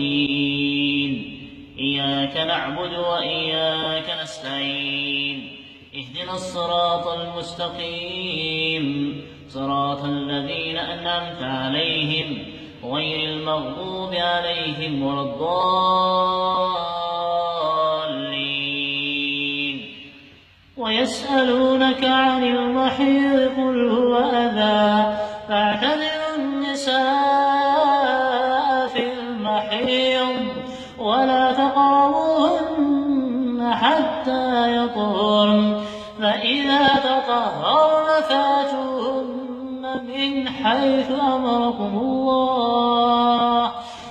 الدين إياك نعبد وإياك نستعين اهدنا الصراط المستقيم صراط الذين أنعمت عليهم غير المغضوب عليهم ولا الضالين. ويسألونك عن المحيض قل هو أذى فاعتزلوا النساء في المحيض ولا تقربوهن حتى يطهرن فإذا تطهرن فاتوهن من حيث أمركم الله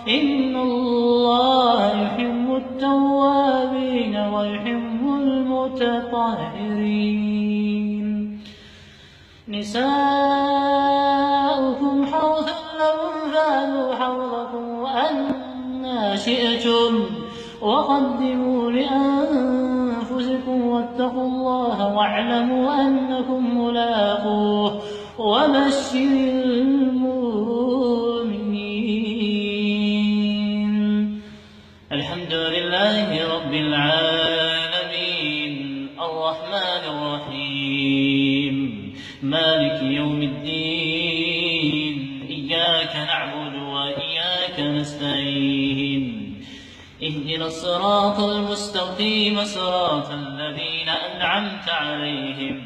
إن الله يحب التوابين ويحب المتطهرين. نساؤكم حرث لكم فأتوا حرثكم أنى شئتم وقدموا لأنفسكم واتقوا الله واعلموا أنكم ملاقوه وبشر المؤمنين. الحمد لله رب العالمين الرحمن الرحيم مالك يوم الدين إياك نعبد وإياك نستعين اهدنا الصراط المستقيم صراط الذين أنعمت عليهم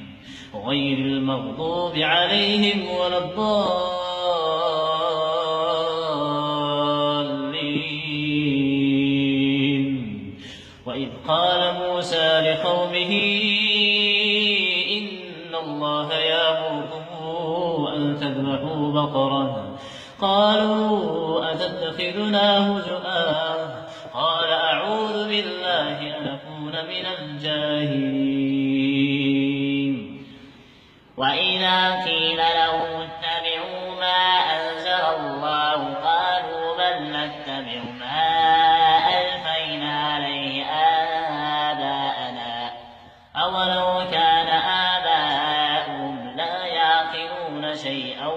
غير المغضوب عليهم ولا الضالين. وإذ قال موسى لقومه إن الله يأمركم أن تذبحوا بقرة قالوا أتتخذنا هزؤا قال أعوذ بالله أن أكون من الجاهلين. وإذا قيل لهم اتبعوا ما أنزل الله قالوا بل نتبع ما ألفينا عليه آباءنا أولو كان آباؤهم لا يعقلون شيئا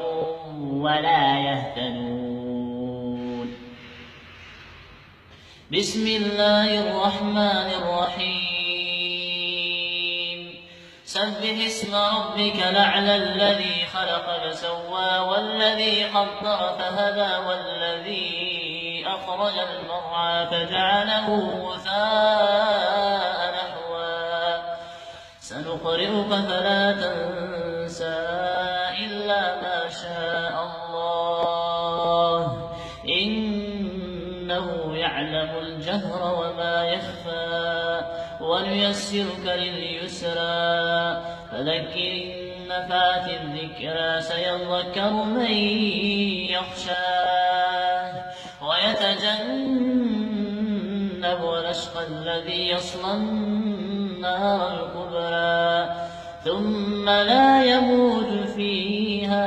ولا يهتدون. بسم الله الرحمن الرحيم سبح اسم ربك الأعلى الذي خلق فسوى والذي قدر فهدى والذي أخرج المرعى فجعله غثاء نحوا سنقرئك فلا تنسى إلا ما شاء الله إنه يعلم الجهر وما يخفى ونيسرك لليسرى فذكر إن نفعت الذكرى سيذكر من يخشى ويتجنب الأشقى الذي يصلى النار الكبرى ثم لا يموت فيها